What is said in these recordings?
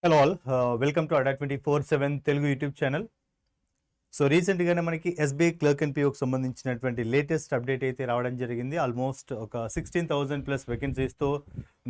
Hello all, welcome to అడా 24/7 Telugu YouTube channel. So రీసెంట్గానే మనకి ఎస్బీఐ క్లర్క్ అండ్ పిఓకి సంబంధించినటువంటి లేటెస్ట్ అప్డేట్ అయితే రావడం జరిగింది. ఆల్మోస్ట్ ఒక 16,000+ వేకెన్సీస్తో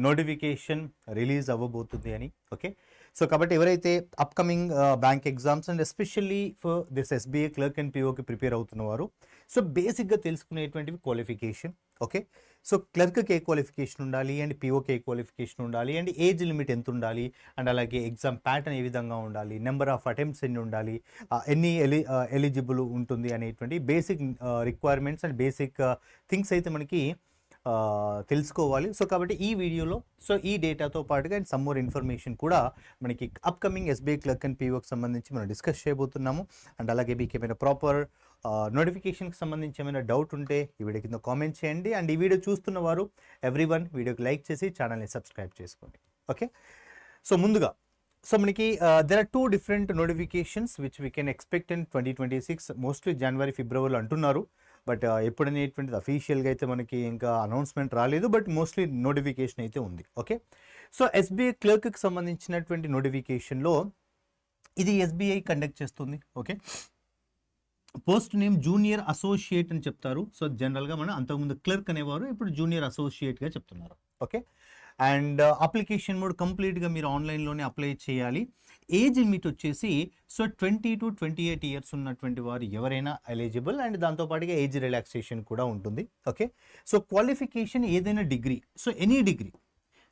నోటిఫికేషన్ రిలీజ్ అవ్వబోతుంది అని. ఓకే, సో కాబట్టి ఎవరైతే upcoming bank exams and especially for this SBI clerk and పిఓకి ప్రిపేర్ అవుతున్నవారు సో బేసిక్గా తెలుసుకునేటువంటివి క్వాలిఫికేషన్. ఓకే, సో క్లర్క్కి ఏ క్వాలిఫికేషన్ ఉండాలి అండ్ పిఓకి ఏ క్వాలిఫికేషన్ ఉండాలి అండ్ ఏజ్ లిమిట్ ఎంత ఉండాలి అండ్ అలాగే ఎగ్జామ్ ప్యాటర్న్ ఏ విధంగా ఉండాలి, నెంబర్ ఆఫ్ అటెంప్ట్స్ ఎన్ని ఉండాలి, ఎన్ని ఎలిజిబుల్ ఉంటుంది అనేటువంటి basic requirements and basic things అయితే మనకి తెలుసుకోవాలి. సో కాబట్టి ఈ వీడియోలో సో ఈ డేటాతో పాటుగా అండ్ సమ్ మోర్ ఇన్ఫర్మేషన్ కూడా మనకి అప్కమింగ్ ఎస్బీఐ క్లర్క్ అండ్ పిఓకి సంబంధించి మనం డిస్కస్ చేయబోతున్నాము. అండ్ అలాగే మీకు ఏమైనా ప్రాపర్ నోటిఫికేషన్కి సంబంధించి ఏమైనా డౌట్ ఉంటే ఈ వీడియో కింద కామెంట్ చేయండి. అండ్ ఈ వీడియో చూస్తున్న వారు ఎవ్రీవన్ వీడియోకి లైక్ చేసి ఛానల్ని సబ్స్క్రైబ్ చేసుకోండి. ఓకే, సో ముందుగా సో మనకి there are 2 different notifications which we can expect in 2026. Mostly జనవరి ఫిబ్రవరిలో అంటున్నారు, బట్ ఎప్పుడనేటువంటిది అఫీషియల్గా అయితే మనకి ఇంకా అనౌన్స్మెంట్ రాలేదు, బట్ మోస్ట్లీ నోటిఫికేషన్ అయితే ఉంది. ఓకే, సో ఎస్బీఐ క్లర్క్కి సంబంధించినటువంటి నోటిఫికేషన్లో ఇది ఎస్బీఐ కండక్ట్ చేస్తుంది. Okay, post name junior associate అని చెప్తారు. సో జనరల్గా మనం అంతకుముందు క్లర్క్ అనేవారు, ఇప్పుడు జూనియర్ అసోసియేట్గా చెప్తున్నారు. ఓకే, అండ్ అప్లికేషన్ మోడ్ కంప్లీట్గా మీరు ఆన్లైన్లోనే అప్లై చేయాలి. ఏజ్ లిమిట్ వచ్చేసి సో 20 to 28 ఇయర్స్ ఉన్నటువంటి వారు ఎవరైనా ఎలిజిబుల్, అండ్ దాంతోపాటుగా ఏజ్ రిలాక్సేషన్ కూడా ఉంటుంది. ఓకే, సో క్వాలిఫికేషన్ ఏదైనా degree, so any degree,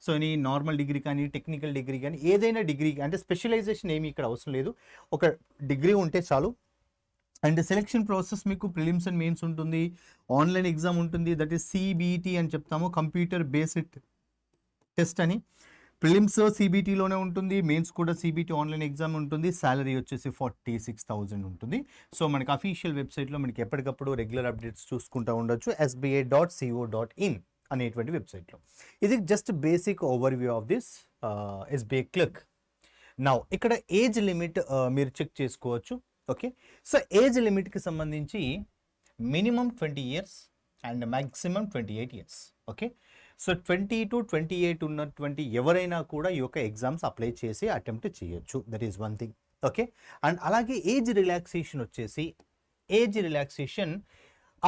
so any normal degree కానీ టెక్నికల్ డిగ్రీ కానీ ఏదైనా డిగ్రీ, అంటే స్పెషలైజేషన్ ఏమీ ఇక్కడ అవసరం లేదు, ఒక డిగ్రీ ఉంటే చాలు. అండ్ సెలెక్షన్ ప్రాసెస్ మీకు ప్రిలిమ్స్ అండ్ మెయిన్స్ ఉంటుంది, ఆన్లైన్ ఎగ్జామ్ ఉంటుంది, దట్ ఈస్ సిబిటి అని చెప్తాము, కంప్యూటర్ బేస్డ్ టెస్ట్ అని. ప్రిలిమ్స్ సిబిటీలోనే ఉంటుంది, మెయిన్స్ కూడా సిబిటి ఆన్లైన్ ఎగ్జామ్ ఉంటుంది. శాలరీ వచ్చేసి 46,000 ఉంటుంది. సో మనకి అఫీషియల్ వెబ్సైట్లో మనకి ఎప్పటికప్పుడు రెగ్యులర్ అప్డేట్స్ చూసుకుంటూ ఉండొచ్చు, sba.co.in అనేటువంటి వెబ్సైట్లో. ఇది just basic overview of this SBI clerk. Now ఇక్కడ ఏజ్ లిమిట్ మీరు చెక్ చేసుకోవచ్చు. ఓకే, సో ఏజ్ లిమిట్కి సంబంధించి minimum 20 years and maximum 28 years. Okay, so 20 to 28 ఉన్నటువంటి ఎవరైనా కూడా ఈ యొక్క ఎగ్జామ్స్ అప్లై చేసి అటెంప్ట్ చేయొచ్చు. That is one thing. Okay, and అలాగే ఏజ్ రిలాక్సేషన్ వచ్చేసి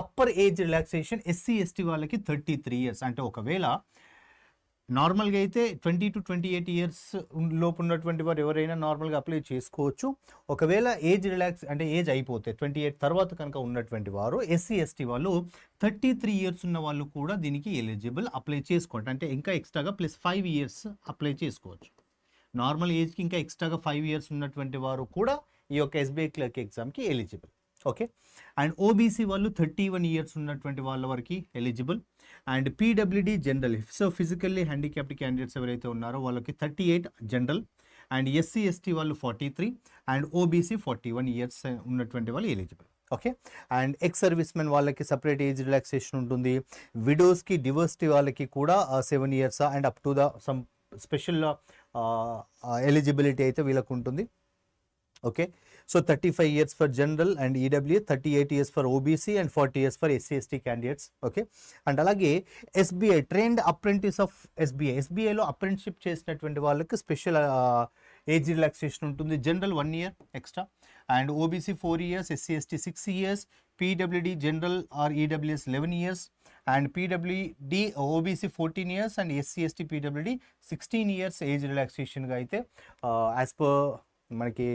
upper age relaxation SC ST వాళ్ళకి 33 ఇయర్స్. అంటే ఒకవేళ నార్మల్గా అయితే 20 to 28 ఇయర్స్ లోపు ఉన్నటువంటి వారు ఎవరైనా నార్మల్గా అప్లై చేసుకోవచ్చు. ఒకవేళ ఏజ్ రిలాక్స్ అంటే ఏజ్ అయిపోతే 28 తర్వాత కనుక ఉన్నటువంటి వారు ఎస్సీ ఎస్టీ వాళ్ళు 33 ఇయర్స్ ఉన్న వాళ్ళు కూడా దీనికి ఎలిజిబుల్, అప్లై చేసుకోవచ్చు. అంటే ఇంకా ఎక్స్ట్రాగా +5 ఇయర్స్ అప్లై చేసుకోవచ్చు. నార్మల్ ఏజ్కి ఇంకా ఎక్స్ట్రాగా 5 ఇయర్స్ ఉన్నటువంటి వారు కూడా ఈ యొక్క ఎస్బీఐ క్లర్క్ ఎగ్జామ్కి ఎలిజిబుల్. ఓకే, అండ్ ఓబీసీ వాళ్ళు 31 ఇయర్స్ ఉన్నటువంటి వాళ్ళ వరకు eligible. And PWD general, so physically handicapped candidates ఎవరైతే ఉన్నారో వాళ్ళకి 38 జనరల్, అండ్ ఎస్సీ ఎస్టీ వాళ్ళు 43, అండ్ ఓబీసీ 41 ఇయర్స్ ఉన్నటువంటి వాళ్ళు eligible. Okay, and ex servicemen వాళ్ళకి సపరేట్ ఏజ్ రిలాక్సేషన్ ఉంటుంది. విడోస్కి డివర్సిటీ వాళ్ళకి కూడా 7 years and up to the some special eligibility అయితే వీళ్ళకు ఉంటుంది. Okay, so 35 years for general and EW, 38 years for OBC and 40 years for SC ST candidates. Okay, and అలాగే ఎస్బీఐ ట్రైన్డ్ అప్రెంటిస్ ఆఫ్ ఎస్బీఐలో అప్రెంటిషిప్ చేసినటువంటి వాళ్ళకి special age relaxation ఉంటుంది. General 1 year extra, and OBC 4 years, SC ST 6 years, PWD general or EWS 11 years, and PWD OBC 14 years, and SC ST PWD 16 years age రిలాక్సేషన్గా అయితే as per మనకి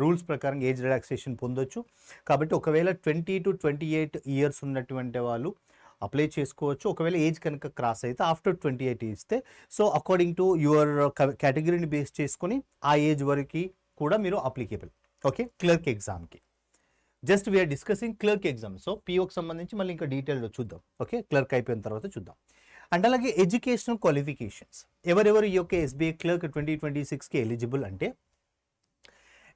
rules ప్రకారం age relaxation పొందొచ్చు. కాబట్టి ఒకవేళ 20 to 28 years ఉన్నటువంటి వాళ్ళు apply చేసుకోవచ్చు. ఒకవేళ ఏజ్ కనుక క్రాస్ అయితే ఆఫ్టర్ 28 ఇస్తే సో అకార్డింగ్ టు యువర్ కేటగిరీని బేస్ చేసుకొని ఆ ఏజ్ వరకు కూడా మీరు అప్లికేబుల్. ఓకే, క్లర్క్ ఎగ్జామ్కి just we're discussing clerk exam. So పిఓకి సంబంధించి మళ్ళీ ఇంకా డీటెయిల్గా చూద్దాం. ఓకే, క్లర్క్ అయిపోయిన తర్వాత చూద్దాం. అండ్ అలాగే ఎడ్యుకేషనల్ క్వాలిఫికేషన్స్ ఎవరెవరు ఈ యొక్క ఎస్బీఐ క్లర్క్ 2026కి ఎలిజిబుల్ అంటే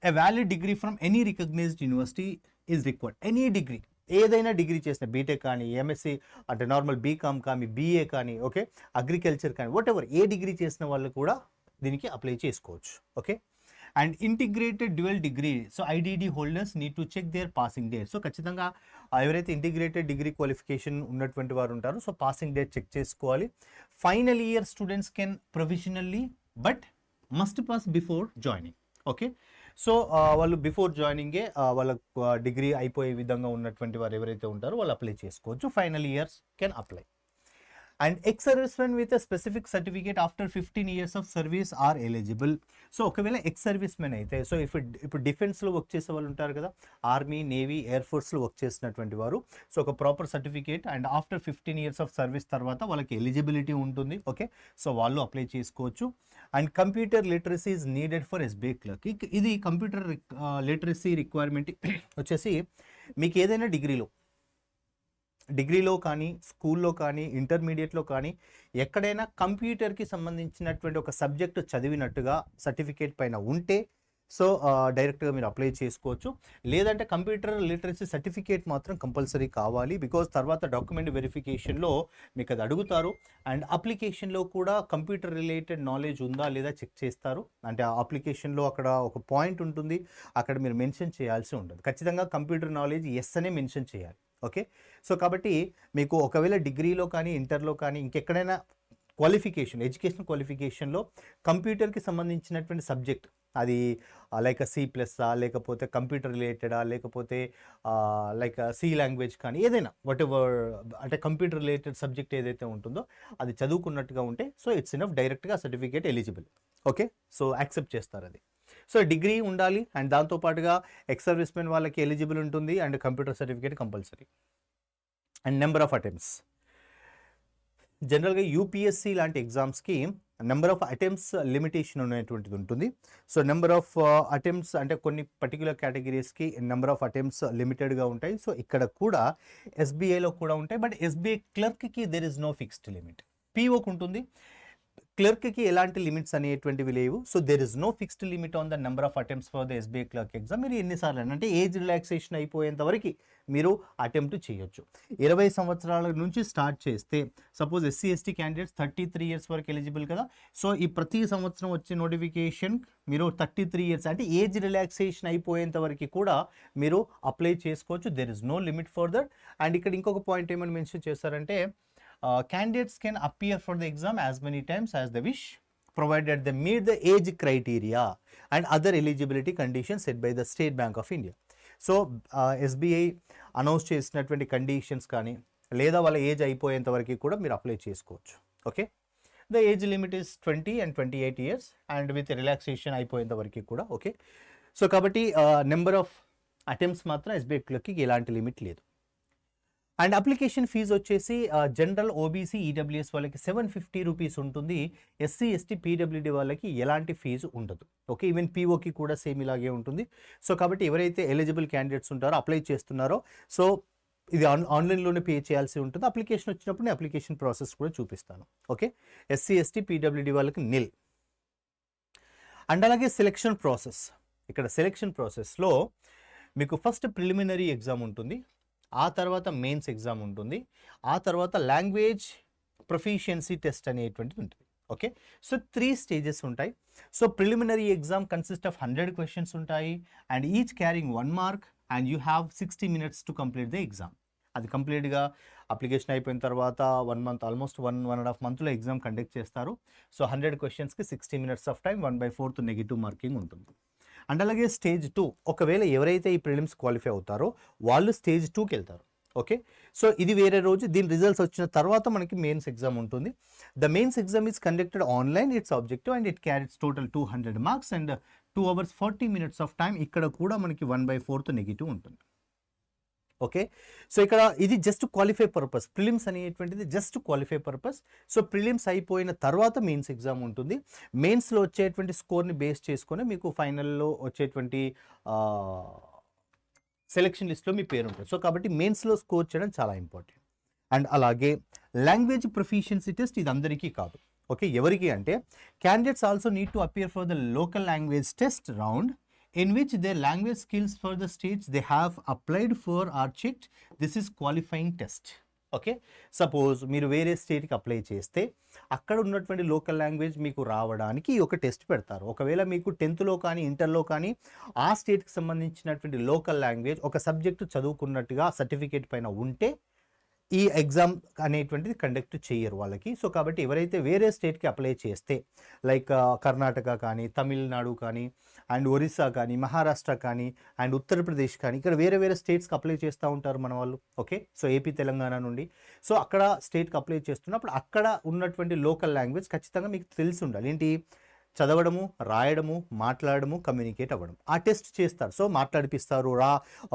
a valid degree from any recognized university is required. Any degree, ఏదైనా డిగ్రీ చేసిన బీటెక్ కానీ, ఎంఎస్సి అంటే నార్మల్ బీకామ్ కానీ, బీఏ కానీ, ఓకే అగ్రికల్చర్ కానీ, వాట్ ఎవర్ ఏ డిగ్రీ చేసిన వాళ్ళు కూడా దీనికి అప్లై చేసుకోవచ్చు. Okay, and integrated dual degree, so IDD holders need to check their passing date. So ఖచ్చితంగా ఎవరైతే ఇంటిగ్రేటెడ్ డిగ్రీ క్వాలిఫికేషన్ ఉన్నటువంటి వారు ఉంటారో సో పాసింగ్ డేట్ చెక్ చేసుకోవాలి. Final year students can provisionally but must pass before joining. Okay, so వాళ్ళు before జాయినింగే వాళ్ళ degree అయిపోయే విధంగా ఉన్నటువంటి వారు ఎవరైతే ఉంటారో వాళ్ళు అప్లై చేసుకోవచ్చు. Final years can apply. And ex servicemen with a specific certificate after 15 years of service are eligible. So ఒకవేళ ఎక్స్ సర్వీస్మెన్ అయితే, సో ఇప్పుడు డిఫెన్స్లో వర్క్ చేసే వాళ్ళు ఉంటారు కదా, ఆర్మీ, నేవీ, ఎయిర్ ఫోర్స్లో వర్క్ చేసినటువంటి వారు, సో ఒక proper certificate and after 15 years of service తర్వాత వాళ్ళకి ఎలిజిబిలిటీ ఉంటుంది. ఓకే, సో వాళ్ళు అప్లై చేసుకోవచ్చు. And computer literacy is needed for SBI clerk. ఇది కంప్యూటర్ లిటరసీ రిక్వైర్మెంట్ వచ్చేసి మీకు ఏదైనా డిగ్రీలో కానీ, స్కూల్లో కానీ, ఇంటర్మీడియట్లో కానీ ఎక్కడైనా కంప్యూటర్కి సంబంధించినటువంటి ఒక సబ్జెక్టు చదివినట్టుగా సర్టిఫికేట్ పైన ఉంటే సో డైరెక్ట్గా మీరు అప్లై చేసుకోవచ్చు. లేదంటే కంప్యూటర్ లిటరసీ సర్టిఫికేట్ మాత్రం కంపల్సరీ కావాలి, బికాజ్ తర్వాత డాక్యుమెంట్ వెరిఫికేషన్లో మీకు అది అడుగుతారు. అండ్ అప్లికేషన్లో కూడా కంప్యూటర్ రిలేటెడ్ నాలెడ్జ్ ఉందా లేదా చెక్ చేస్తారు. అంటే ఆ అప్లికేషన్లో అక్కడ ఒక పాయింట్ ఉంటుంది, అక్కడ మీరు మెన్షన్ చేయాల్సి ఉంటుంది. ఖచ్చితంగా కంప్యూటర్ నాలెడ్జ్ ఎస్ అనే మెన్షన్ చేయాలి. ఓకే, సో కాబట్టి మీకు ఒకవేళ డిగ్రీలో కానీ, ఇంటర్లో కానీ, ఇంకెక్కడైనా క్వాలిఫికేషన్, ఎడ్యుకేషన్ క్వాలిఫికేషన్లో కంప్యూటర్కి సంబంధించినటువంటి సబ్జెక్ట్, అది లైక్ సి ప్లస్సా, లేకపోతే కంప్యూటర్ రిలేటెడా, లేకపోతే లైక్ సి లాంగ్వేజ్ కానీ, ఏదైనా వాట్ ఎవర్, అంటే కంప్యూటర్ రిలేటెడ్ సబ్జెక్ట్ ఏదైతే ఉంటుందో అది చదువుకున్నట్టుగా ఉంటే సో ఇట్స్ ఇనఫ్, డైరెక్ట్గా certificate eligible. Okay, so accept చేస్తారు అది. సో డిగ్రీ ఉండాలి అండ్ దాంతోపాటుగా ఎక్స్ సర్వీస్మెన్ వాళ్ళకి ఎలిజిబుల్ ఉంటుంది and computer certificate compulsory. And number of attempts, జనరల్గా యూపీఎస్సీ లాంటి ఎగ్జామ్స్కి నెంబర్ ఆఫ్ అటెంప్ట్స్ లిమిటేషన్ అనేటువంటిది ఉంటుంది. సో నెంబర్ ఆఫ్ అటెంప్ట్స్ అంటే కొన్ని పర్టికులర్ కేటగిరీస్కి నెంబర్ ఆఫ్ అటెంప్ట్స్ లిమిటెడ్గా ఉంటాయి. సో ఇక్కడ కూడా ఎస్బీఐలో కూడా ఉంటాయి, బట్ ఎస్బీఐ క్లర్క్కి there is no fixed limit. పీఓకి ఉంటుంది, క్లర్క్కి ఎలాంటి లిమిట్స్ అనేటువంటివి లేవు. So there is no fixed limit on the number of attempts for the SBI clerk exam. మీరు ఎన్నిసార్లు అంటే ఏజ్ రిలాక్సేషన్ అయిపోయేంత వరకు మీరు అటెంప్ట్ చేయొచ్చు. 20 సంవత్సరాల నుంచి స్టార్ట్ చేస్తే, suppose SC ST candidates 33 years వరకు ఎలిజిబుల్ కదా. సో ఈ ప్రతి సంవత్సరం వచ్చే నోటిఫికేషన్ మీరు 33 years అంటే ఏజ్ రిలాక్సేషన్ అయిపోయేంత వరకు కూడా మీరు అప్లై చేసుకోవచ్చు. There is no limit for that. And ఇక్కడ ఇంకొక పాయింట్ ఏమని మెన్షన్ చేస్తారంటే, candidates can appear for the exam as many times as they wish, provided they meet the age criteria and other eligibility conditions set by the State Bank of India. So SBI announce చేసినటువంటి conditions కానీ, లేదా వాళ్ళ age అయిపోయేంత వరకు కూడా మీరు apply చేసుకోవచ్చు. Okay, the age limit is 20 and 28 years and with relaxation అయిపోయేంత వరకు కూడా. ఓకే, సో కాబట్టి నెంబర్ ఆఫ్ అటెంప్ట్స్ మాత్రం ఎస్బీఐ క్లర్క్కి ఎలాంటి లిమిట్ లేదు. అండ్ అప్లికేషన్ ఫీజు వచ్చేసి జనరల్, ఓబీసీ, ఈడబ్ల్యూఎస్ వాళ్ళకి 750 రూపీస్ ఉంటుంది. ఎస్సీ ఎస్టీ పీడబ్ల్యూడీ వాళ్ళకి ఎలాంటి ఫీజు ఉండదు. ఓకే, ఈవెన్ పీఓకి కూడా సేమ్ ఇలాగే ఉంటుంది. సో కాబట్టి ఎవరైతే ఎలిజిబుల్ క్యాండిడేట్స్ ఉంటారో, అప్లై చేస్తున్నారో, సో ఇది ఆన్లైన్లోనే పే చేయాల్సి ఉంటుంది. అప్లికేషన్ వచ్చినప్పుడు నేను అప్లికేషన్ ప్రాసెస్ కూడా చూపిస్తాను. ఓకే, ఎస్సీ ఎస్టీ పీడబ్ల్యూడీ వాళ్ళకి నిల్. అండ్ అలాగే సెలెక్షన్ ప్రాసెస్, ఇక్కడ సెలెక్షన్ ప్రాసెస్లో మీకు ఫస్ట్ ప్రిలిమినరీ ఎగ్జామ్ ఉంటుంది, ఆ తర్వాత మెయిన్స్ ఎగ్జామ్ ఉంటుంది, ఆ తర్వాత లాంగ్వేజ్ ప్రొఫిషియన్సీ టెస్ట్ అనేటువంటిది ఉంటుంది. ఓకే, సో 3 stages ఉంటాయి. So preliminary exam consist of 100 questions ఉంటాయి and each carrying 1 mark and you have 60 minutes to complete the exam. అది కంప్లీట్గా అప్లికేషన్ అయిపోయిన తర్వాత 1 month, ఆల్మోస్ట్ 1.5 monthలో ఎగ్జామ్ కండక్ట్ చేస్తారు. So 100 questionsకి 60 minutes of time, 1/4 negative marking ఉంటుంది. And అలాగే stage 2, ఒకవేళ ఎవరైతే ఈ ప్రిలిమ్స్ క్వాలిఫై అవుతారో వాళ్ళు స్టేజ్ 2కి వెళ్తారు. ఓకే, సో ఇది వేరే రోజు. దీని రిజల్ట్స్ వచ్చిన తర్వాత మనకి మెయిన్స్ ఎగ్జామ్ ఉంటుంది. The mains exam is conducted online, it's objective and it carries total 200 marks and 2 hours 40 minutes of time. ఇక్కడ కూడా మనకి 1/4 నెగిటివ్ ఉంటుంది. ఓకే, సో ఇక్కడ ఇది జస్ట్ క్వాలిఫై పర్పస్, ప్రిలిమ్స్ అనేటువంటిది just qualify purpose. So prelims అయిపోయిన తర్వాత మెయిన్స్ ఎగ్జామ్ ఉంటుంది. మెయిన్స్లో వచ్చేటువంటి స్కోర్ని బేస్ చేసుకొని మీకు ఫైనల్లో వచ్చేటువంటి సెలెక్షన్ లిస్ట్లో మీ పేరు ఉంటుంది. సో కాబట్టి మెయిన్స్లో స్కోర్ చేయడం చాలా ఇంపార్టెంట్. అండ్ అలాగే లాంగ్వేజ్ ప్రొఫిషియన్సీ టెస్ట్, ఇది అందరికీ కాదు. ఓకే, ఎవరికి అంటే candidates also need to appear for the local language test round in which their language skills for the states they have applied for are checked. This is qualifying test. Okay, suppose మీరు వేరే స్టేట్కి apply చేస్తే అక్కడ ఉన్నటువంటి local language మీకు రావడానికి ఒక test పెడతారు. ఒకవేళ మీకు 10thలో కానీ ఇంటర్లో కానీ ఆ స్టేట్కి సంబంధించినటువంటి లోకల్ లాంగ్వేజ్ ఒక సబ్జెక్టు చదువుకున్నట్టుగా సర్టిఫికేట్ పైన ఉంటే ఈ ఎగ్జామ్ అనేటువంటిది కండక్ట్ చేయరు వాళ్ళకి. సో కాబట్టి ఎవరైతే వేరే స్టేట్‌కి అప్లై చేస్తే లైక్ కర్ణాటక కానీ, తమిళనాడు కానీ, అండ్ ఒరిస్సా కానీ, మహారాష్ట్ర కానీ, అండ్ ఉత్తరప్రదేశ్ కానీ, ఇక్కడ వేరే వేరే స్టేట్స్‌కి అప్లై చేస్తూ ఉంటారు మన వాళ్ళు. ఓకే. సో ఏపీ, తెలంగాణ నుండి. సో అక్కడ స్టేట్‌కి అప్లై చేస్తున్నప్పుడు అక్కడ ఉన్నటువంటి లోకల్ లాంగ్వేజ్ ఖచ్చితంగా మీకు తెలిసి ఉండాలి. ఏంటి? చదవడము, రాయడము, మాట్లాడడము, కమ్యూనికేట్ అవ్వడం. ఆ టెస్ట్ చేస్తారు. సో మాట్లాడిపిస్తారు,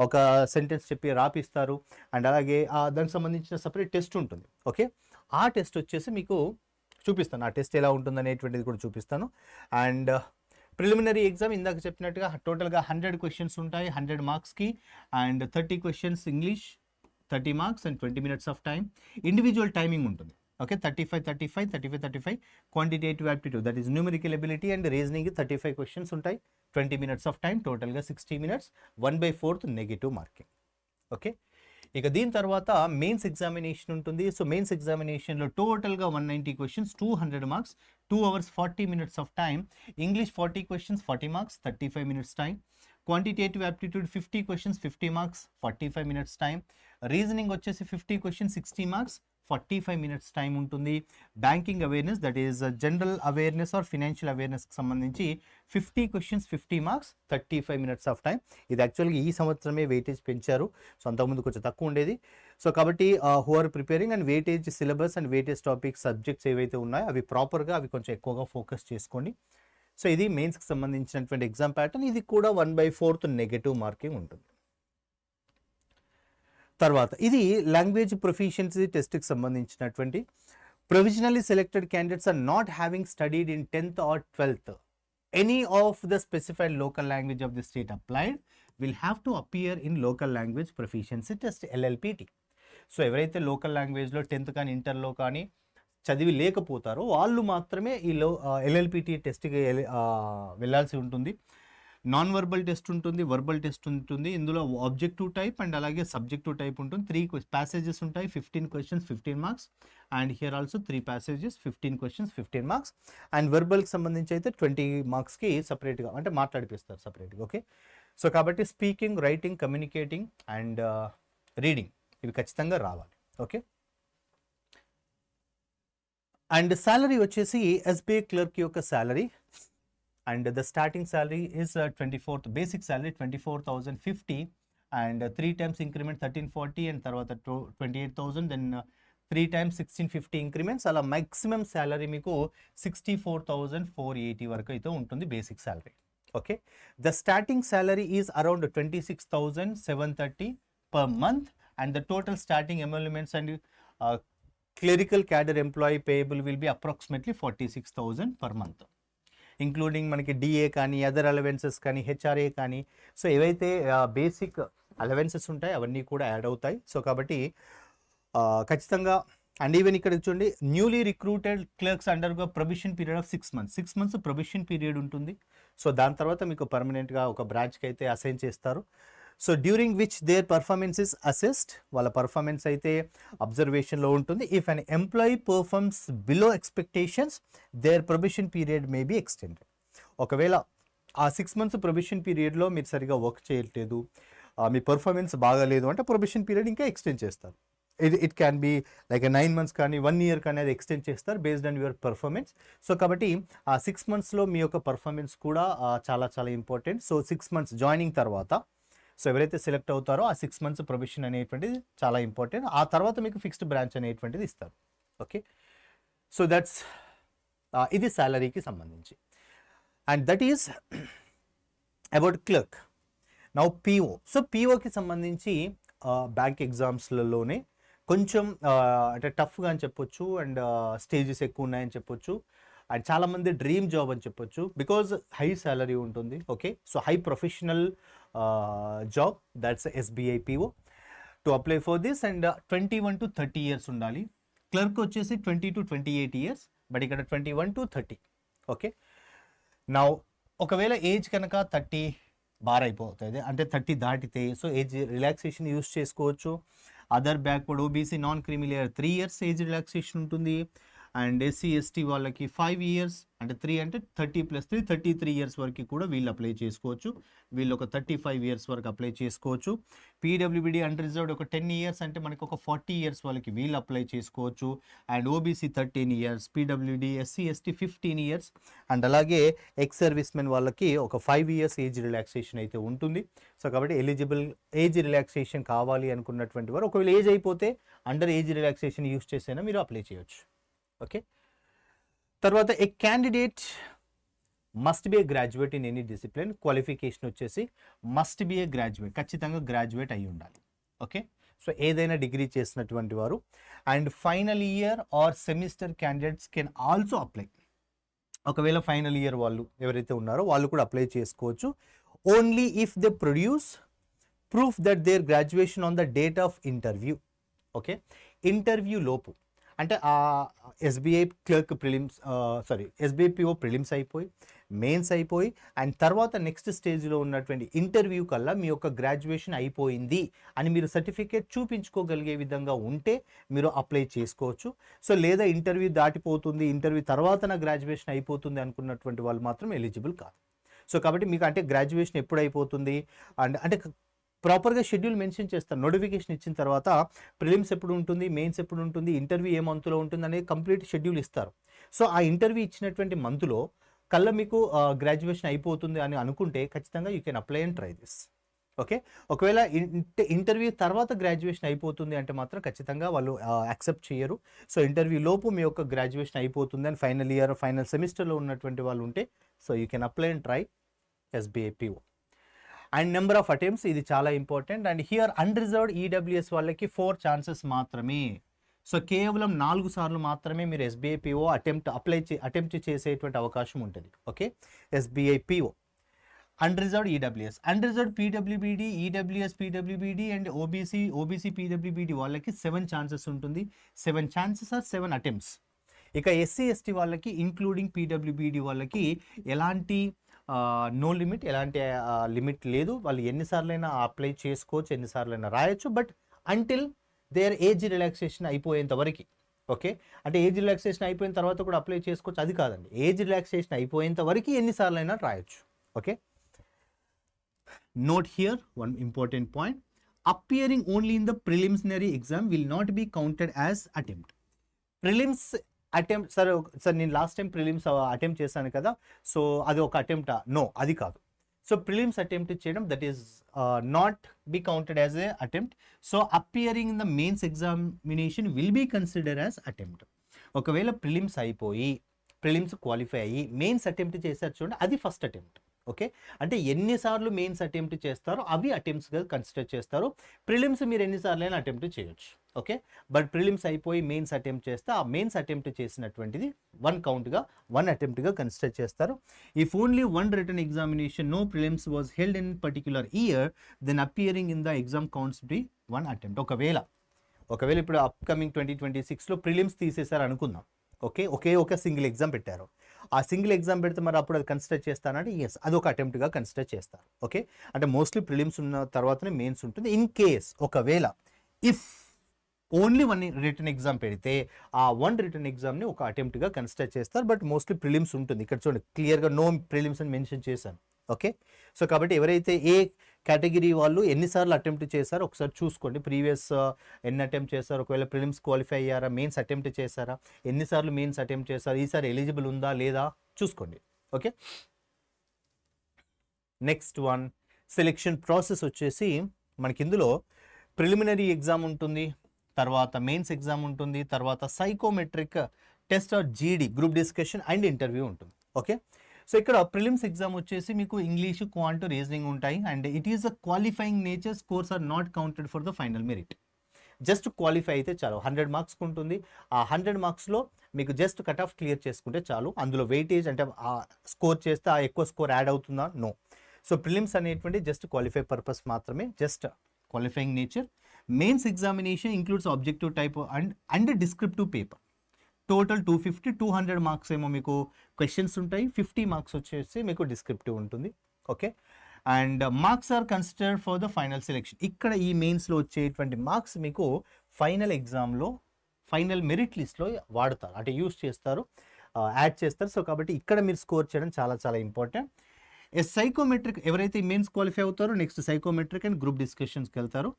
ఒక సెంటెన్స్ చెప్పి రాపిస్తారు. అండ్ అలాగే దానికి సంబంధించిన సపరేట్ టెస్ట్ ఉంటుంది. ఓకే. ఆ టెస్ట్ వచ్చేసి మీకు చూపిస్తాను. ఆ టెస్ట్ ఎలా ఉంటుంది అనేటువంటిది కూడా చూపిస్తాను. అండ్ ప్రిలిమినరీ ఎగ్జామ్ ఇందాక చెప్పినట్టుగా టోటల్గా 100 క్వశ్చన్స్ ఉంటాయి 100 మార్క్స్కి. And 30 questions English, 30 marks and 20 minutes of time. Individual timing ఉంటుంది. Okay. 35 quantitative aptitude, that is numerical ability and reasoning 35 questions ఉంటాయి, 20 minutes ఆఫ్ టైం, టోటల్గా 60 minutes, 1/4 నెగిటివ్ మార్కింగ్. ఓకే. ఇక దీని తర్వాత మెయిన్స్ ఎగ్జామినేషన్ ఉంటుంది. సో మెయిన్స్ ఎగ్జామినేషన్లో టోటల్గా 190 questions, 200 marks, 2 hours 40 minutes of time. English 40 questions, 40 marks, 35 minutes time. Quantitative aptitude 50 questions, 50 marks, 45 minutes time. Reasoning వచ్చేసి 50 questions, 60 marks, 45 minutes time ఉంటుంది. Banking awareness, that is general awareness or financial అవేర్నెస్కి సంబంధించి 50 questions, 50 marks, 35 minutes of time. ఇది యాక్చువల్గా ఈ సంవత్సరమే weightage పెంచారు. So అంతకుముందు కొంచెం తక్కువ ఉండేది. సో కాబట్టి who are preparing and weightage syllabus and weightage topics subjects ఏవైతే ఉన్నాయో అవి ప్రాపర్గా అవి కొంచెం ఎక్కువగా ఫోకస్ చేసుకోండి. సో ఇది మెయిన్స్కి సంబంధించినటువంటి ఎగ్జామ్ ప్యాటర్న్. ఇది కూడా 1/4 నెగటివ్ మార్కింగ్ ఉంటుంది. తర్వాత ఇది లాంగ్వేజ్ ప్రొఫిషియన్సీ టెస్ట్కి సంబంధించినటువంటి provisionally selected candidates are not having studied in 10th or 12th any of the specified local language of the state applied will have to appear in local language proficiency test LLPT. So ఎవరైతే local లాంగ్వేజ్లో 10th కానీ ఇంటర్లో కానీ చదివి లేకపోతారో వాళ్ళు మాత్రమే ఈ LLPT టెస్ట్కి వెళ్ళాల్సి ఉంటుంది. నాన్ వర్బల్ టెస్ట్ ఉంటుంది, వర్బల్ టెస్ట్ ఉంటుంది. ఇందులో ఆబ్జెక్టివ్ టైప్ అండ్ అలాగే సబ్జెక్టివ్ టైప్ ఉంటుంది. 3 ప్యాసేజెస్ ఉంటాయి, 15 questions, 15 marks. And here also 3 passages, 15 questions, 15 marks. And వర్బల్కి సంబంధించి అయితే 20 మార్క్స్కి సపరేట్గా అంటే మాట్లాడిపిస్తారు సపరేట్గా. ఓకే. సో కాబట్టి speaking, writing, communicating and reading ఇవి ఖచ్చితంగా రావాలి. ఓకే. అండ్ శాలరీ వచ్చేసి SBI క్లర్క్ యొక్క salary and the starting salary is 24th basic salary 24,050 and 3 times increment 1340 and తర్వాత 28,000 దెన్ 3 times 1650 ఇంక్రిమెంట్స్. అలా మ్యాక్సిమం శాలరీ మీకు 64,480 వరకు అయితే ఉంటుంది basic salary. Okay. The starting salary is around 26,730 per month and the total starting emoluments and clerical cadre employee payable will be approximately 46,000 per month, including మనకి DA కానీ other allowances కానీ HRA కానీ. So ఏవైతే basic allowances ఉంటాయో అవన్నీ కూడా add అవుతాయి. So కాబట్టి ఖచ్చితంగా అండ్ ఈవెన్ ఇక్కడ చూడండి newly recruited clerks undergo probation period of 6 months. 6 months probation period ఉంటుంది. సో దాని తర్వాత మీకు పర్మనెంట్గా ఒక బ్రాంచ్కి అయితే అసైన్ చేస్తారు. So during which their performance is assessed, వాళ్ళ పర్ఫార్మెన్స్ అయితే అబ్జర్వేషన్లో ఉంటుంది. If an employee performs below expectations their probation period may be extended. ఒకవేళ ఆ 6 months ప్రొబిషన్ పీరియడ్లో మీరు సరిగా వర్క్ చేయట్లేదు, మీ పర్ఫార్మెన్స్ బాగాలేదు అంటే ప్రొబిషన్ పీరియడ్ ఇంకా ఎక్స్టెండ్ చేస్తారు. It can be like 9 months కానీ 1 year కానీ అది ఎక్స్టెండ్ చేస్తారు based on your performance. So కాబట్టి ఆ 6 monthsలో మీ యొక్క పర్ఫార్మెన్స్ కూడా చాలా చాలా ఇంపార్టెంట్. సో 6 months జాయినింగ్ తర్వాత సో ఎవరైతే సెలెక్ట్ అవుతారో ఆ 6 months ప్రొబిషన్ అనేటువంటిది చాలా ఇంపార్టెంట్. ఆ తర్వాత మీకు ఫిక్స్డ్ బ్రాంచ్ అనేటువంటిది ఇస్తారు. ఓకే. సో దట్స్ ఇది శాలరీకి సంబంధించి. And that is about clerk. Now PO. So POకి సంబంధించి బ్యాంక్ ఎగ్జామ్స్లలోనే కొంచెం అంటే టఫ్గా అని చెప్పొచ్చు అండ్ స్టేజెస్ ఎక్కువ ఉన్నాయని చెప్పొచ్చు అండ్ చాలామంది డ్రీమ్ జాబ్ అని చెప్పొచ్చు బికాజ్ హై శాలరీ ఉంటుంది. Okay. So high professional job, that's SBI PO. To apply for this and 21 to 30 years ఉండాలి. క్లర్క్ వచ్చేసి 20 to 28 years, బట్ ఇక్కడ 21 to 30. ఓకే. నా ఒకవేళ ఏజ్ కనుక 30 బార్ అయిపోతుంది అంటే 30 దాటితే సో ఏజ్ రిలాక్సేషన్ యూస్ చేసుకోవచ్చు. Other backward OBC non creamy layer 3 years age relaxation ఉంటుంది. అండ్ ఎస్సీ ఎస్టీ వాళ్ళకి 5 ఇయర్స్, అంటే 3 అంటే 30+3 33 ఇయర్స్ వరకు కూడా వీళ్ళు అప్లై చేసుకోవచ్చు. వీళ్ళు ఒక 35 ఇయర్స్ వరకు అప్లై చేసుకోవచ్చు. పీడబ్ల్యూబీడీ అండర్ రిజర్వ్డ్ ఒక 10 ఇయర్స్, అంటే మనకి ఒక 40 ఇయర్స్ వాళ్ళకి వీళ్ళు అప్లై చేసుకోవచ్చు. And OBC 13 years, PWD SC ST 15 years, and అలాగే ఎక్స్ సర్వీస్ మెన్ వాళ్ళకి ఒక 5 ఇయర్స్ ఏజ్ రిలాక్సేషన్ అయితే ఉంటుంది. సో కాబట్టి ఎలిజిబుల్ ఏజ్ రిలాక్సేషన్ కావాలి అనుకున్నటువంటి వారు, ఒకవేళ ఏజ్ అయిపోతే అండర్ ఏజ్ రిలాక్సేషన్ యూస్ చేసైనా మీరు అప్లై చేయొచ్చు. ఓకే, తర్వాత a candidate must be a graduate in any discipline. Qualification వచ్చేసి మస్ట్ బి ఏ గ్రాడ్యుయేట్, ఖచ్చితంగా గ్రాడ్యుయేట్ అయి ఉండాలి. ఓకే, సో ఏదైనా డిగ్రీ చేసినటువంటి వారు. అండ్ final year or semester candidates can also apply. ఒకవేళ ఫైనల్ ఇయర్ వాళ్ళు ఎవరైతే ఉన్నారో వాళ్ళు కూడా అప్లై చేసుకోవచ్చు. Only if they produce proof that their graduation on the date of interview. Okay, interview లోపు, అంటే ఆ SBI clerk prelims SBI PO prelims అయిపోయి, మెయిన్స్ అయిపోయి, అండ్ తర్వాత నెక్స్ట్ స్టేజ్లో ఉన్నటువంటి ఇంటర్వ్యూ కల్లా మీ యొక్క గ్రాడ్యుయేషన్ అయిపోయింది అని మీరు సర్టిఫికేట్ చూపించుకోగలిగే విధంగా ఉంటే మీరు అప్లై చేసుకోవచ్చు. సో లేదా ఇంటర్వ్యూ దాటిపోతుంది, ఇంటర్వ్యూ తర్వాత నా గ్రాడ్యుయేషన్ అయిపోతుంది అనుకున్నటువంటి వాళ్ళు మాత్రం ఎలిజిబుల్ కాదు. సో కాబట్టి మీకు అంటే గ్రాడ్యుయేషన్ ఎప్పుడు అయిపోతుంది అంటే ప్రాపర్గా షెడ్యూల్ మెన్షన్ చేస్తారు. నోటిఫికేషన్ ఇచ్చిన తర్వాత ప్రిలిమ్స్ ఎప్పుడు ఉంటుంది, మెయిన్స్ ఎప్పుడు ఉంటుంది, ఇంటర్వ్యూ ఏ మంత్లో ఉంటుంది అనేది కంప్లీట్ షెడ్యూల్ ఇస్తారు. సో ఆ ఇంటర్వ్యూ ఇచ్చినటువంటి మంత్లో కల్లా మీకు గ్రాడ్యుయేషన్ అయిపోతుంది అని అనుకుంటే ఖచ్చితంగా you can apply and try this. Okay, ఒకవేళ ఇంటర్వ్యూ తర్వాత గ్రాడ్యుయేషన్ అయిపోతుంది అంటే మాత్రం ఖచ్చితంగా వాళ్ళు యాక్సెప్ట్ చేయరు. సో ఇంటర్వ్యూ లోపు మీ యొక్క గ్రాడ్యుయేషన్ అయిపోతుంది అని ఫైనల్ ఇయర్ ఫైనల్ సెమిస్టర్లో ఉన్నటువంటి వాళ్ళు ఉంటే so you can apply and try SBI PO. And number of attempts, ఇది చాలా important. And here unreserved EWS వాళ్ళకి 4 ఛాన్సెస్ మాత్రమే. సో కేవలం 4 సార్లు మాత్రమే మీరు ఎస్బీఐ పిఓ అటెంప్ట్ చేసేటువంటి అవకాశం ఉంటుంది. Okay, SBI PO unreserved EWS. Unreserved PWBD, EWS PWBD and OBC PWBD వాళ్ళకి 7 ఛాన్సెస్ ఉంటుంది. 7 ఛాన్సెస్ ఆర్ 7 అటెంప్ట్స్. ఇక ఎస్సీ ఎస్టీ వాళ్ళకి ఇంక్లూడింగ్ పీడబ్ల్యూబీడీ వాళ్ళకి ఎలాంటి నో లిమిట్, ఎలాంటి లిమిట్ లేదు. వాళ్ళు ఎన్నిసార్లైనా అప్లై చేసుకోవచ్చు, ఎన్నిసార్లైనా రాయొచ్చు, but until their age relaxation అయిపోయేంత వరకు. ఓకే, అంటే ఏజ్ రిలాక్సేషన్ అయిపోయిన తర్వాత కూడా అప్లై చేసుకోవచ్చు అది కాదండి, ఏజ్ రిలాక్సేషన్ అయిపోయేంత వరకు ఎన్నిసార్లైనా రాయొచ్చు. Okay, note here one important point, appearing only in the preliminary exam will not be counted as attempt. Prelims attempt sir నేను లాస్ట్ టైం ప్రిలిమ్స్ అటెంప్ట్ చేశాను కదా, సో అది ఒక అటెంప్టా? నో, అది కాదు. సో ప్రిలిమ్స్ అటెంప్ట్ చేయడం that is not be counted as a attempt. So appearing in the mains examination will be consider as attempt. ఒకవేళ ప్రిలిమ్స్ అయిపోయి ప్రిలిమ్స్ క్వాలిఫై అయ్యి మెయిన్స్ అటెంప్ట్ చేశారు చూడండి, అది ఫస్ట్ అటెంప్ట్. ఓకే, అంటే ఎన్నిసార్లు మెయిన్స్ అటెంప్ట్ చేస్తారో అవి అటెంప్ట్స్గా కన్సిడర్ చేస్తారు. ప్రిలిమ్స్ మీరు ఎన్నిసార్లు అయినా అటెంప్ట్ చేయొచ్చు. ఓకే, బట్ ప్రిలిమ్స్ అయిపోయి మెయిన్స్ అటెంప్ట్ చేస్తే ఆ మెయిన్స్ అటెంప్ట్ చేసినటువంటిది 1 అటెంప్ట్గా కన్సిడర్ చేస్తారు. If only 1 written examination, no prelims was held in particular year, then appearing in the exam counts be 1 attempt. ఒకవేళ ఇప్పుడు అప్కమింగ్ 2026లో ప్రిలిమ్స్ తీసేశారు అనుకుందాం. ఓకే, ఒక సింగిల్ ఎగ్జామ్ పెట్టారు. ఆ సింగిల్ ఎగ్జామ్ పెడితే మరి అప్పుడు అది కన్సిడర్ చేస్తానంటే ఎస్, అది ఒక అటెంప్ట్గా కన్సిడర్ చేస్తారు. ఓకే, అంటే మోస్ట్లీ ప్రిలిమ్స్ ఉన్న తర్వాతనే మెయిన్స్ ఉంటుంది. ఇన్ కేస్ ఒకవేళ ఇఫ్ ఓన్లీ 1 రిటర్న్ ఎగ్జామ్ పెడితే ఆ 1 రిటర్న్ ఎగ్జామ్ని ఒక అటెంప్ట్గా కన్సిడర్ చేస్తారు. బట్ మోస్ట్లీ ప్రిలిమ్స్ ఉంటుంది. ఇక్కడ చూడండి క్లియర్గా నో ప్రిలిమ్స్ అని మెన్షన్ చేశాను. ఓకే, సో కాబట్టి ఎవరైతే ఏ కేటగిరీ వాళ్ళు ఎన్నిసార్లు అటెంప్ట్ చేశారో ఒకసారి చూసుకోండి. ప్రీవియస్ ఎన్ని అటెంప్ట్ చేశారు, ఒకవేళ ప్రిలిమ్స్ క్వాలిఫై అయ్యారా, మెయిన్స్ అటెంప్ట్ చేశారా, ఎన్నిసార్లు మెయిన్స్ అటెంప్ట్ చేశారు, ఈసారి ఎలిజిబుల్ ఉందా లేదా చూసుకోండి. Okay, next one selection process వచ్చేసి మనకి ఇందులో ప్రిలిమినరీ ఎగ్జామ్ ఉంటుంది, తర్వాత మెయిన్స్ ఎగ్జామ్ ఉంటుంది, తర్వాత psychometric test or GD group discussion and interview ఉంటుంది. ఓకే, సో ఇక్కడ ప్రిలిమ్స్ ఎగ్జామ్ వచ్చేసి మీకు ఇంగ్లీష్, క్వాంట్, రీజనింగ్ ఉంటాయి. And it is a qualifying nature, scores are not counted for the final merit. Just qualify అయితే చాలు. 100 marks ఉంటుంది. ఆ 100 మార్క్స్లో మీకు జస్ట్ కట్ ఆఫ్ క్లియర్ చేసుకుంటే చాలు. అందులో వెయిటేజ్ అంటే స్కోర్ చేస్తే ఆ ఎక్కువ స్కోర్ యాడ్ అవుతుందా? నో. సో ప్రిలిమ్స్ అనేటువంటి జస్ట్ క్వాలిఫై పర్పస్ మాత్రమే, just qualifying nature. Mains examination includes objective type and descriptive paper. Total 250, 200 marks ఏమో మీకు క్వశ్చన్స్ ఉంటాయి, 50 మార్క్స్ వచ్చేసి మీకు డిస్క్రిప్టివ్ ఉంటుంది. Okay, and marks are considered for the final selection. ఇక్కడ ఈ మెయిన్స్లో వచ్చేటువంటి మార్క్స్ మీకు ఫైనల్ ఎగ్జామ్లో ఫైనల్ మెరిట్ లిస్ట్లో వాడతారు, అంటే యూస్ చేస్తారు, యాడ్ చేస్తారు. సో కాబట్టి ఇక్కడ మీరు స్కోర్ చేయడం చాలా చాలా ఇంపార్టెంట్. సైకోమెట్రిక్ ఎవరైతే మెయిన్స్ క్వాలిఫై అవుతారో నెక్స్ట్ సైకోమెట్రిక్ అండ్ గ్రూప్ డిస్కషన్స్కి వెళ్తారు.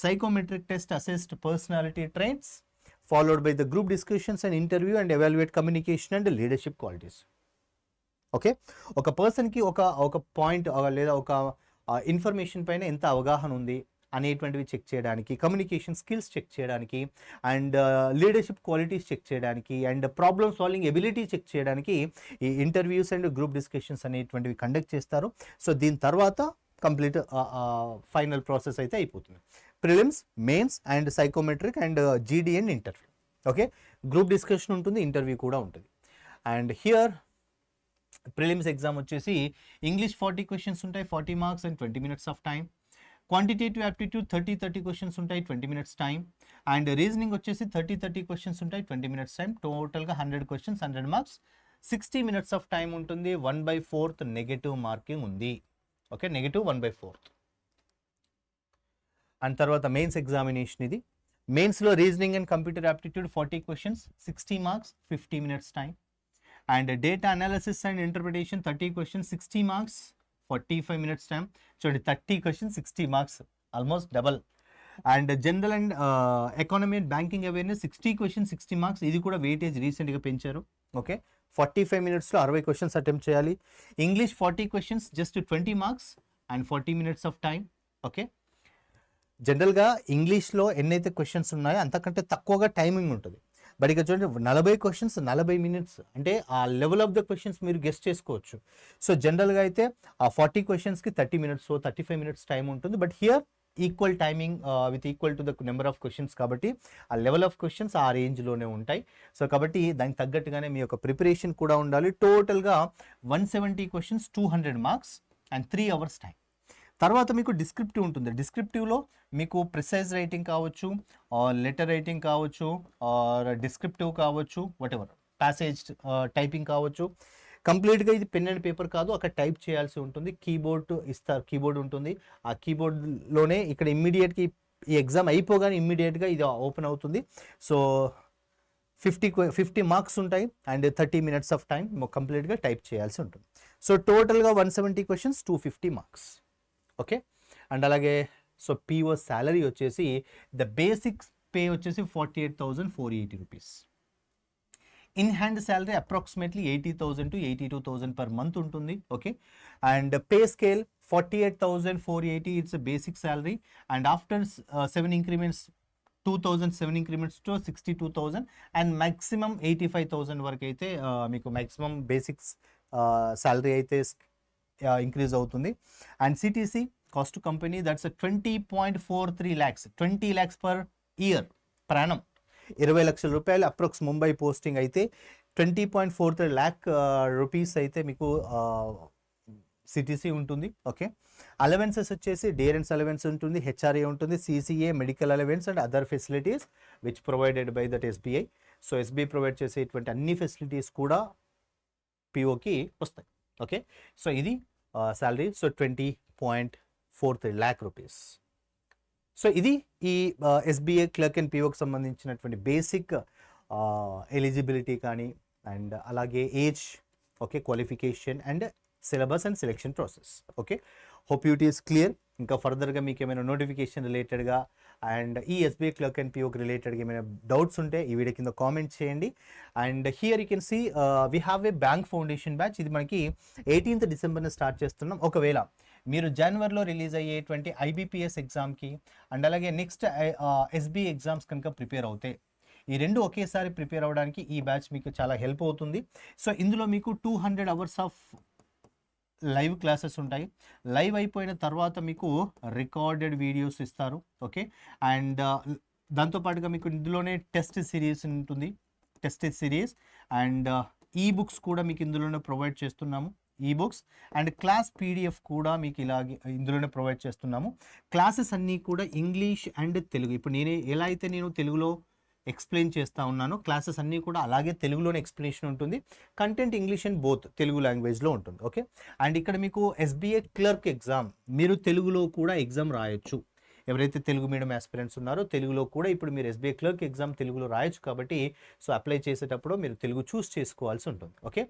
Psychometric test assessed personality traits followed by the group discussions and interview and evaluate communication and leadership qualities. Okay, ఒక పర్సన్కి ఒక పాయింట్ లేదా ఒక ఇన్ఫర్మేషన్ పైన ఎంత అవగాహన ఉంది అనేటువంటివి చెక్ చేయడానికి, కమ్యూనికేషన్ స్కిల్స్ చెక్ చేయడానికి, అండ్ లీడర్షిప్ క్వాలిటీస్ చెక్ చేయడానికి, and problem solving ability check చేయడానికి ఈ ఇంటర్వ్యూస్ అండ్ గ్రూప్ డిస్కషన్స్ అనేటువంటివి కండక్ట్ చేస్తారు. సో దీని తర్వాత కంప్లీట్ ఫైనల్ ప్రాసెస్ అయితే అయిపోతుంది. Prelims, mains and psychometric and GD and interview. Okay, group discussion ఉంటుంది, ఇంటర్వ్యూ కూడా ఉంటుంది. అండ్ హియర్ ప్రిలిమ్స్ ఎగ్జామ్ వచ్చేసి ఇంగ్లీష్ 40 క్వశ్చన్స్ ఉంటాయి, 40 marks and 20 minutes of time. Quantitative aptitude 30 questions ఉంటాయి, 20 minutes టైం. అండ్ రీజనింగ్ వచ్చేసి 30 questions ఉంటాయి, 20 minutes time. టోటల్గా 100 questions, 100 marks, 60 minutes of time ఉంటుంది. 1/4 నెగటివ్ మార్కింగ్ ఉంది. Okay, negative 1/4. అండ్ తర్వాత mains examination ఇది. మెయిన్స్లో reasoning and computer aptitude 40 questions, 60 marks, 50 minutes time. And data analysis and interpretation 30 questions, 60 marks, 45 minutes time. చూడండి, 30 questions, 60 marks, almost double. And general and economy and banking awareness 60 questions, 60 marks. ఇది కూడా weightage రీసెంట్గా పెంచారు. Okay, 45 minutesలో 60 questions attempt చేయాలి. English 40 questions, just 20 marks and 40 minutes of time. Okay, జనరల్గా ఇంగ్లీష్లో ఎన్నైతే questions ఉన్నాయో అంతకంటే తక్కువగా టైమింగ్ ఉంటుంది. బట్ ఇక్కడ చూడండి 40 క్వశ్చన్స్, 40 minutes, అంటే ఆ లెవెల్ ఆఫ్ ద క్వశ్చన్స్ మీరు గెస్ట్ చేసుకోవచ్చు. సో జనరల్గా అయితే ఆ 40 క్వశ్చన్స్కి 30 minutes, 35 minutes టైం ఉంటుంది. But here equal timing with equal to the number of questions, కాబట్టి ఆ లెవెల్ ఆఫ్ క్వశ్చన్స్ ఆ రేంజ్లోనే ఉంటాయి. సో కాబట్టి దానికి తగ్గట్టుగానే మీ యొక్క ప్రిపరేషన్ కూడా ఉండాలి. టోటల్గా 170 questions, 200 marks and 3 hours time. తర్వాత మీకు డిస్క్రిప్టివ్ ఉంటుంది. డిస్క్రిప్టివ్లో మీకు ప్రిసైజ్ రైటింగ్ కావచ్చు, లెటర్ రైటింగ్ కావచ్చు, డిస్క్రిప్టివ్ కావచ్చు, వాట్ ఎవర్, ప్యాసేజ్ టైపింగ్ కావచ్చు. కంప్లీట్గా ఇది పెన్ అండ్ పేపర్ కాదు, అక్కడ టైప్ చేయాల్సి ఉంటుంది. కీబోర్డ్ ఇస్తారు, కీబోర్డ్ ఉంటుంది. ఆ కీబోర్డ్లోనే ఇక్కడ ఇమ్మీడియట్గా ఈ ఎగ్జామ్ అయిపోగానే ఇమ్మీడియట్గా ఇది ఓపెన్ అవుతుంది. సో 50 మార్క్స్ ఉంటాయి అండ్ 30 minutes ఆఫ్ టైం కంప్లీట్గా టైప్ చేయాల్సి ఉంటుంది. సో టోటల్గా 170 క్వశ్చన్స్, 250 మార్క్స్. ఓకే, అండ్ అలాగే సో పిఓ శాలరీ వచ్చేసి ద బేసిక్ పే వచ్చేసి 48,480 rupees. In hand salary approximately 80,000 to 82,000 per month ఉంటుంది. Okay, and pay scale 48,480 it's basic salary. And after 7 increments 2,000, 7 increments to 62,000 and maximum 85,000 వరకు అయితే మీకు maximum basics salary అయితే increase అవుతుంది. And CTC cost to company that's 20.43 lakhs, 20 lakhs per year ప్రాణం, 20 లక్షల రూపాయలు approx Mumbai posting అయితే 20.43 lakh రూపీస్ అయితే మీకు సిటీసీ ఉంటుంది. ఓకే, అలవెన్సెస్ వచ్చేసి డేరెన్స్ అలవెన్స్ ఉంటుంది, హెచ్ఆర్ఏ ఉంటుంది, CCA, medical allowance and other facilities which provided by that SBI. So SBI provide చేసేటువంటి అన్ని ఫెసిలిటీస్ కూడా పిఓకి వస్తాయి. ఓకే, సో ఇది salary. So 20.43 lakh rupees. So ఇది ఈ ఎస్బీఐ క్లర్క్ అండ్ పిఓకి సంబంధించినటువంటి బేసిక్ ఎలిజిబిలిటీ కానీ అండ్ అలాగే age, okay, qualification and syllabus and selection process. Okay, hope it is clear. ఇంకా ఫర్దర్గా మీకు ఏమైనా నోటిఫికేషన్ రిలేటెడ్గా అండ్ ఈ ఎస్బీఐ క్లర్క్ అండ్ పిఓకి రిలేటెడ్గా ఏమైనా డౌట్స్ ఉంటే ఈ వీడియో కింద కామెంట్ చేయండి. And here you can see we have a bank foundation batch. ఇది మనకి 18th December స్టార్ట్ చేస్తున్నాం. ఒకవేళ మీరు జనవరిలో రిలీజ్ అయ్యేటువంటి ఐబీపీఎస్ ఎగ్జామ్కి అండ్ అలాగే నెక్స్ట్ ఎస్బీఐ ఎగ్జామ్స్ కనుక ప్రిపేర్ అవుతాయి, ఈ రెండు ఒకేసారి ప్రిపేర్ అవ్వడానికి ఈ బ్యాచ్ మీకు చాలా హెల్ప్ అవుతుంది. సో ఇందులో మీకు 200 hours ఆఫ్ లైవ్ క్లాసెస్ ఉంటాయి. లైవ్ అయిపోయిన తర్వాత మీకు రికార్డెడ్ వీడియోస్ ఇస్తారు. ఓకే, అండ్ దాంతోపాటుగా మీకు ఇందులోనే టెస్ట్ సిరీస్ ఉంటుంది, టెస్ట్ సిరీస్ అండ్ ఈ బుక్స్ కూడా మీకు ఇందులోనే ప్రొవైడ్ చేస్తున్నాము. ఈ బుక్స్ అండ్ క్లాస్ పీడిఎఫ్ కూడా మీకు ఇలాగే ఇందులోనే ప్రొవైడ్ చేస్తున్నాము. క్లాసెస్ అన్నీ కూడా ఇంగ్లీష్ అండ్ తెలుగు. ఇప్పుడు ఎలా అయితే నేను తెలుగులో ఎక్స్ప్లెయిన్ చేస్తూ ఉన్నాను, క్లాసెస్ అన్నీ కూడా అలాగే తెలుగులోనే ఎక్స్ప్లెనేషన్ ఉంటుంది. Content English and both Telugu లాంగ్వేజ్లో ఉంటుంది. ఓకే, అండ్ ఇక్కడ మీకు ఎస్బీఐ క్లర్క్ ఎగ్జామ్ మీరు తెలుగులో కూడా ఎగ్జామ్ రాయొచ్చు. ఎవరైతే తెలుగు మీడియం ఆస్పిరెంట్స్ ఉన్నారో తెలుగులో కూడా ఇప్పుడు మీరు ఎస్బీఐ క్లర్క్ ఎగ్జామ్ తెలుగులో రాయొచ్చు కాబట్టి సో అప్లై చేసేటప్పుడు మీరు తెలుగు చూస్ చేసుకోవాల్సి ఉంటుంది. ఓకే,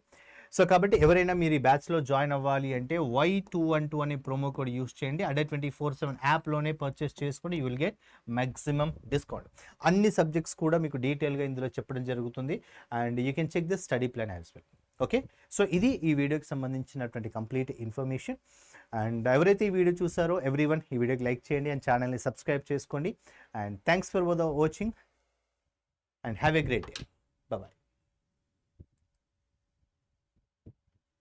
సో కాబట్టి ఎవరైనా మీరు ఈ బ్యాచ్లో జాయిన్ అవ్వాలి అంటే Y212 అనే ప్రోమో కోడ్ యూస్ చేయండి. Adda247 యాప్లోనే పర్చేస్ చేసుకోండి. You will get maximum discount. అన్ని సబ్జెక్ట్స్ కూడా మీకు డీటెయిల్గా ఇందులో చెప్పడం జరుగుతుంది and you can check the study plan as well. Okay, so ఇది ఈ వీడియోకి సంబంధించినటువంటి కంప్లీట్ ఇన్ఫర్మేషన్. అండ్ ఎవరైతే ఈ వీడియో చూసారో ఎవ్రీవన్ ఈ వీడియోకి లైక్ చేయండి అండ్ ఛానల్ని సబ్స్క్రైబ్ చేసుకోండి. And thanks for watching and have a great day. Bye.